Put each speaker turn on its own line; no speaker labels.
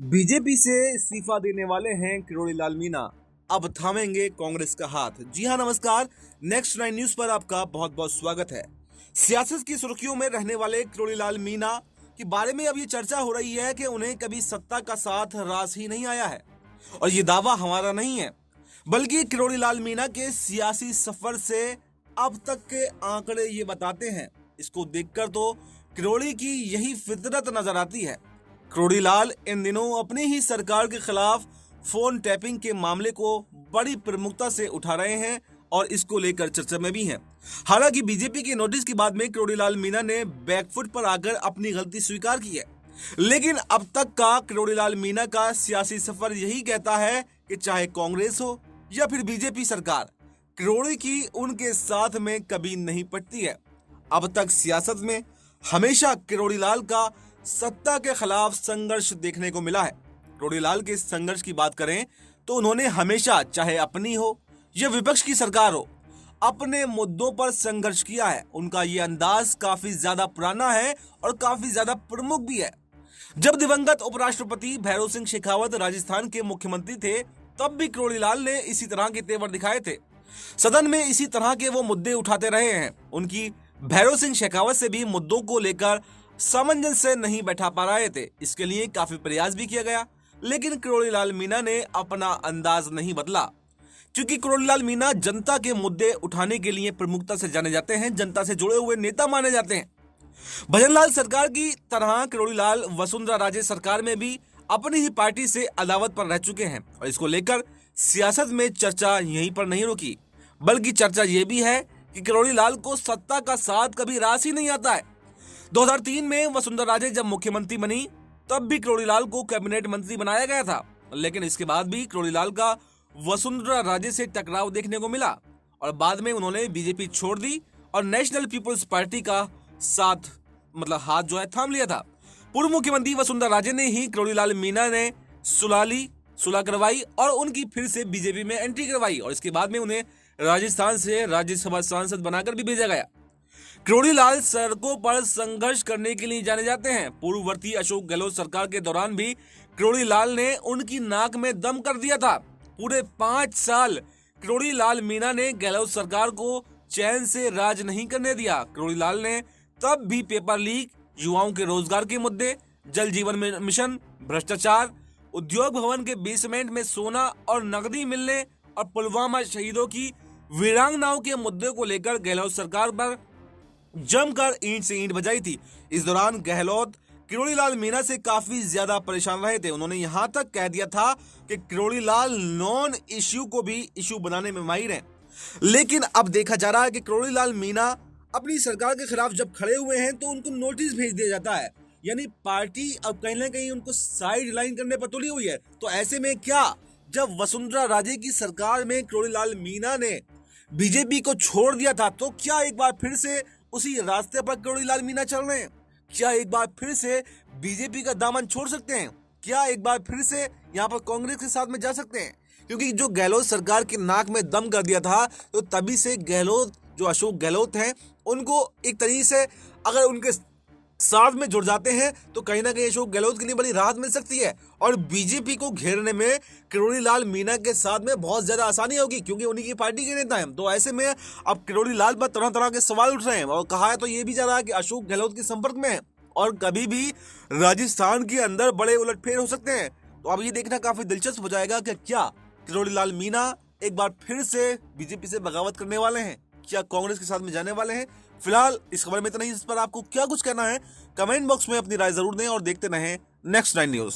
BJP से इस्तीफा देने वाले हैं किरोड़ी लाल मीणा, अब थामेंगे कांग्रेस का हाथ। जी हां, नमस्कार। नेक्स्ट 9 न्यूज पर आपका बहुत बहुत स्वागत है। सियासत की सुर्खियों में रहने वाले किरोड़ी लाल मीणा के बारे में अब ये चर्चा हो रही है कि उन्हें कभी सत्ता का साथ रास ही नहीं आया है। और ये दावा हमारा नहीं है, बल्कि किरोड़ी लाल मीणा के सियासी सफर से अब तक के आंकड़े ये बताते हैं। इसको देखकर तो किरोड़ी की यही फितरत नजर आती है। किरोड़ी लाल इन दिनों अपनी ही सरकार के खिलाफ फोन टैपिंग के मामले को बड़ी प्रमुखता से उठा रहे हैं और इसको लेकर चर्चा में भी हैं। हालांकि बीजेपी के नोटिस के बाद में किरोड़ी लाल मीणा ने बैकफुट पर आकर अपनी गलती स्वीकार की है, लेकिन अब तक का किरोड़ी लाल मीणा का सियासी सफर यही कहता है कि चाहे कांग्रेस हो या फिर बीजेपी सरकार, किरोड़ी की उनके साथ में कभी नहीं पटती है। अब तक सियासत में हमेशा किरोड़ी लाल का सत्ता के खिलाफ संघर्ष देखने को मिला है। किरोड़ी लाल के संघर्ष की बात करें तो उन्होंने हमेशा, चाहे अपनी हो या विपक्ष की सरकार हो, अपने मुद्दों पर संघर्ष किया है। उनका ये अंदाज काफी ज्यादा पुराना है और काफी ज्यादा प्रमुख भी है। जब दिवंगत उपराष्ट्रपति भैरों सिंह शेखावत राजस्थान के मुख्यमंत्री थे, तब भी किरोड़ी लाल ने इसी तरह के तेवर दिखाए थे। सदन में इसी तरह के वो मुद्दे उठाते रहे हैं। उनकी भैरों सिंह शेखावत से भी मुद्दों को लेकर सामंजस्य नहीं बैठा पा रहे थे। इसके लिए काफी प्रयास भी किया गया, लेकिन किरोड़ी लाल मीणा ने अपना अंदाज नहीं बदला। क्योंकि किरोड़ी लाल मीणा जनता के मुद्दे उठाने के लिए प्रमुखता से जाने जाते हैं, जनता से जुड़े हुए नेता माने जाते हैं। भजनलाल सरकार की तरह किरोड़ी लाल वसुंधरा राजे सरकार में भी अपनी ही पार्टी से अदावत पर रह चुके हैं और इसको लेकर सियासत में चर्चा यहीं पर नहीं रुकी, बल्कि चर्चा यह भी है कि किरोड़ी लाल को सत्ता का साथ कभी रास ही नहीं आता है। 2003 में वसुंधरा राजे जब मुख्यमंत्री बनी, तब भी किरोड़ी लाल को कैबिनेट मंत्री बनाया गया था, लेकिन इसके बाद भी किरोड़ी लाल का वसुंधरा राजे से टकराव देखने को मिला और बाद में उन्होंने बीजेपी छोड़ दी और नेशनल पीपुल्स पार्टी का साथ हाथ जो है थाम लिया था। पूर्व मुख्यमंत्री वसुंधरा राजे ने ही किरोड़ी लाल मीणा ने सुलह करवाई और उनकी फिर से बीजेपी में एंट्री करवाई और इसके बाद में उन्हें राजस्थान से राज्यसभा सांसद बनाकर भी भेजा गया। किरोड़ी लाल सड़कों पर संघर्ष करने के लिए जाने जाते हैं। पूर्ववर्ती अशोक गहलोत सरकार के दौरान भी किरोड़ी लाल ने उनकी नाक में दम कर दिया था। पूरे 5 साल किरोड़ी लाल मीणा ने गहलोत सरकार को चैन से राज नहीं करने दिया। किरोड़ी लाल ने तब भी पेपर लीक, युवाओं के रोजगार के मुद्दे, जल जीवन मिशन, भ्रष्टाचार, उद्योग भवन के बेसमेंट में सोना और नकदी मिलने और पुलवामा शहीदों की वीरांगनाओं के मुद्दे को लेकर गहलोत सरकार पर जमकर ईंट से ईंट बजाई थी। इस दौरान गहलोत किरोड़ी लाल मीणा से काफी ज्यादा परेशान रहे थे। उन्होंने यहां तक कह दिया था कि किरोड़ी लाल नॉन इश्यू को भी इश्यू बनाने में माहिर हैं। लेकिन अब देखा जा रहा है कि किरोड़ी लाल मीणा अपनी सरकार के खिलाफ जब खड़े हुए हैं तो उनको नोटिस भेज दिया जाता है, यानी पार्टी अब कहीं ना कहीं उनको साइड लाइन करने पर तुली हुई है। तो ऐसे में क्या, जब वसुंधरा राजे की सरकार में किरोड़ी लाल मीणा ने बीजेपी को छोड़ दिया था, तो क्या एक बार फिर से उसी रास्ते पर किरोड़ी लाल मीणा चल रहे हैं? क्या एक बार फिर से बीजेपी का दामन छोड़ सकते हैं? क्या एक बार फिर से यहाँ पर कांग्रेस के साथ में जा सकते हैं? क्योंकि जो गहलोत सरकार के नाक में दम कर दिया था, तो तभी से गहलोत, जो अशोक गहलोत हैं, उनको एक तरीके से अगर उनके साथ में जुड़ जाते हैं तो कहीं ना कहीं अशोक गहलोत के लिए बड़ी राहत मिल सकती है और बीजेपी को घेरने में किरोड़ी लाल मीणा के साथ में बहुत ज्यादा आसानी होगी, क्योंकि उन्हीं की पार्टी के नेता हैं। तो ऐसे में अब किरोड़ी लाल पर तरह तरह के सवाल उठ रहे हैं और कहा है तो ये भी जा रहा है कि अशोक गहलोत के संपर्क में है और कभी भी राजस्थान के अंदर बड़े उलटफेर हो सकते हैं। तो अब ये देखना काफी दिलचस्प हो जाएगा कि क्या किरोड़ी लाल मीणा एक बार फिर से बीजेपी से बगावत करने वाले हैं, क्या कांग्रेस के साथ में जाने वाले हैं। फिलहाल इस खबर में इतना ही। इस पर आपको क्या कुछ कहना है, कमेंट बॉक्स में अपनी राय जरूर दें और देखते रहें नेक्स्ट 9 न्यूज।